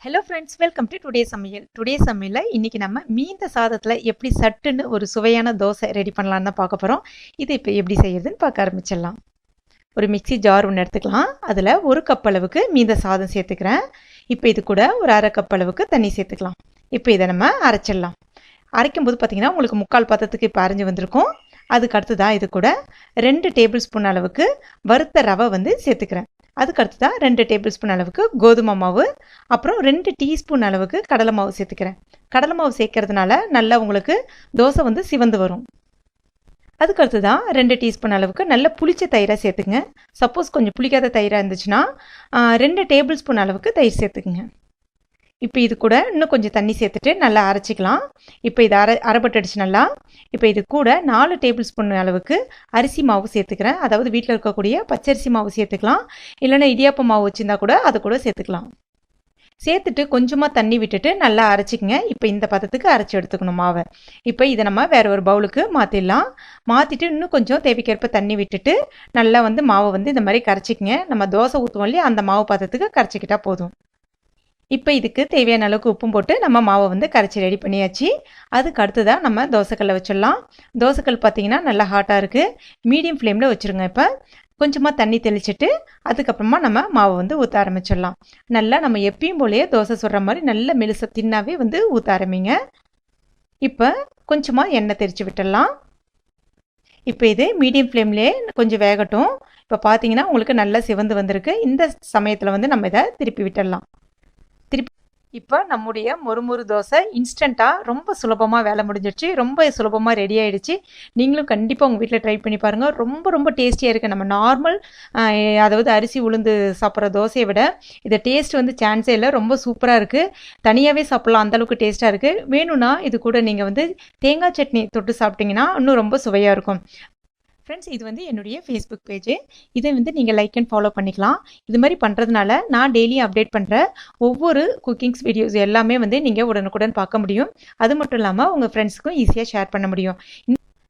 Hello friends, welcome to today சமையல். Today சமையலில் இன்றைக்கி நம்ம மீந்த சாதத்தில் எப்படி சட்டுன்னு ஒரு சுவையான தோசை ரெடி பண்ணலான்னு தான் பார்க்க போகிறோம். இது இப்போ எப்படி செய்யறதுன்னு பார்க்க ஆரம்பிச்சிடலாம். ஒரு மிக்சி ஜார் ஒன்று எடுத்துக்கலாம். அதில் 1 கப் அளவுக்கு மீந்த சாதம் சேர்த்துக்கிறேன். இப்போ இது கூட ஒரு 1/2 கப் அளவுக்கு தண்ணி சேர்த்துக்கலாம். இப்போ இதை நம்ம அரைச்சிடலாம். அரைக்கும்போது பார்த்திங்கன்னா உங்களுக்கு 3/4 பாத்திரத்துக்கு இப்போ அரைஞ்சி வந்திருக்கும். அதுக்கு அடுத்து தான் இது கூட 2 டேபிள் ஸ்பூன் அளவுக்கு வறுத்த ரவை சேர்த்துக்கிறேன். அதுக்கு அடுத்து தான் 2 டேபிள் ஸ்பூன் அளவுக்கு கோதுமை மாவு, அப்புறம் 2 டீஸ்பூன் அளவுக்கு கடலை மாவு சேர்த்துக்கிறேன். கடலை மாவு சேர்க்கறதுனால நல்லா உங்களுக்கு தோசை சிவந்து வரும். அதுக்கு அடுத்து தான் 2 டீஸ்பூன் அளவுக்கு நல்ல புளிச்ச தயிரை சேர்த்துக்குங்க. சப்போஸ் கொஞ்சம் புளிக்காத தயிராக இருந்துச்சுன்னா 2 டேபிள் ஸ்பூன் அளவுக்கு தயிர் சேர்த்துக்குங்க. இப்போ இது கூட இன்னும் கொஞ்சம் தண்ணி சேர்த்துட்டு நல்லா அரைச்சிக்கலாம். இப்போ இது அரைப்பட்டுடுச்சு நல்லா. இப்போ இது கூட 4 டேபிள் ஸ்பூன் அளவுக்கு அரிசி மாவு சேர்த்துக்கிறேன். அதாவது வீட்டில் இருக்கக்கூடிய பச்சரிசி மாவு சேர்த்துக்கலாம். இல்லைன்னா இடியாப்ப மாவு வச்சுருந்தா கூட அதை கூட சேர்த்துக்கலாம். சேர்த்துட்டு கொஞ்சமாக தண்ணி விட்டுட்டு நல்லா அரைச்சிக்கங்க. இப்போ இந்த பதத்துக்கு அரைச்சி எடுத்துக்கணும் மாவை. இப்போ இதை நம்ம வேறு ஒரு பவுலுக்கு மாற்றிடலாம். மாற்றிட்டு இன்னும் கொஞ்சம் தேவைக்கேற்ப தண்ணி விட்டுட்டு நல்லா மாவை இந்த மாதிரி கரைச்சிக்கங்க. நம்ம தோசை ஊற்றுவோம் இல்லையா, அந்த மாவு பதத்துக்கு கரைச்சிக்கிட்டால் போதும். இப்போ இதுக்கு தேவையான அளவுக்கு உப்பும் போட்டு நம்ம மாவை கரைச்சி ரெடி பண்ணியாச்சு. அதுக்கு அடுத்ததாக நம்ம தோசைக்கல்லை வச்சிடலாம். தோசைக்கல் பார்த்திங்கன்னா நல்லா ஹாட்டாக இருக்குது. மீடியம் ஃப்ளேமில் வச்சுருங்க. இப்போ கொஞ்சமாக தண்ணி தெளிச்சிட்டு அதுக்கப்புறமா நம்ம மாவை ஊற்ற ஆரம்பிச்சிடலாம். நல்லா நம்ம எப்பயும் போலேயே தோசை சுடுற மாதிரி நல்ல மெலிச தின்னாவே ஊற்ற ஆரம்பிங்க. இப்போ கொஞ்சமாக எண்ணெய் தெரிச்சு விட்டுடலாம். இப்போ இது மீடியம் ஃப்ளேம்லேயே கொஞ்சம் வேகட்டும். இப்போ பார்த்தீங்கன்னா உங்களுக்கு நல்லா சிவந்து வந்திருக்கு. இந்த சமயத்தில் நம்ம இதை திருப்பி விட்டுடலாம். இப்போ நம்முடைய மொறுமொறு தோசை இன்ஸ்டண்ட்டாக ரொம்ப சுலபமாக வேலை முடிஞ்சிடுச்சு. ரொம்ப சுலபமாக ரெடி ஆகிடுச்சு. நீங்களும் கண்டிப்பாக உங்கள் வீட்டில் ட்ரை பண்ணி பாருங்கள். ரொம்ப ரொம்ப டேஸ்டியாக இருக்குது. நம்ம நார்மல் அதாவது அரிசி உளுந்து சாப்பிட்ற தோசையை விட இதை டேஸ்ட் சான்ஸே இல்லை. ரொம்ப சூப்பராக இருக்குது. தனியாகவே சாப்பிட்லாம், அந்தளவுக்கு டேஸ்ட்டாக இருக்குது. வேணும்னா இது கூட நீங்கள் தேங்காய் சட்னி தொட்டு சாப்பிட்டிங்கன்னா இன்னும் ரொம்ப சுவையாக இருக்கும். ஃப்ரெண்ட்ஸ், இது என்னுடைய ஃபேஸ்புக் பேஜ். இதை நீங்கள் லைக் அண்ட் ஃபாலோ பண்ணிக்கலாம். இது மாதிரி பண்ணுறதுனால நான் டெய்லியும் அப்டேட் பண்ணுற ஒவ்வொரு குக்கிங்ஸ் வீடியோஸ் எல்லாமே நீங்கள் உடனுக்குடன் பார்க்க முடியும். அது மட்டும் இல்லாமல் உங்கள் ஃப்ரெண்ட்ஸுக்கும் ஈஸியாக ஷேர் பண்ண முடியும்.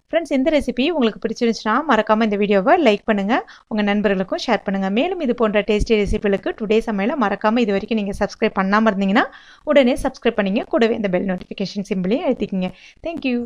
ஃப்ரெண்ட்ஸ், இந்த ரெசிபி உங்களுக்கு பிடிச்சிருந்துச்சுன்னா மறக்காமல் இந்த வீடியோவை லைக் பண்ணுங்கள், உங்கள் நண்பர்களுக்கும் ஷேர் பண்ணுங்கள். மேலும் இது போன்ற டேஸ்டி ரெசிபிகளுக்கு டுடே சமையலை மறக்காமல் இது வரைக்கும் நீங்கள் சப்ஸ்கிரைப் பண்ணாமல் இருந்தீங்கன்னா உடனே சப்ஸ்கிரைப் பண்ணிங்க. கூடவே இந்த பெல் நோட்டிஃபிகேஷன் சிம்பிளையும் அழுத்திக்கிங்க. தேங்க்யூ.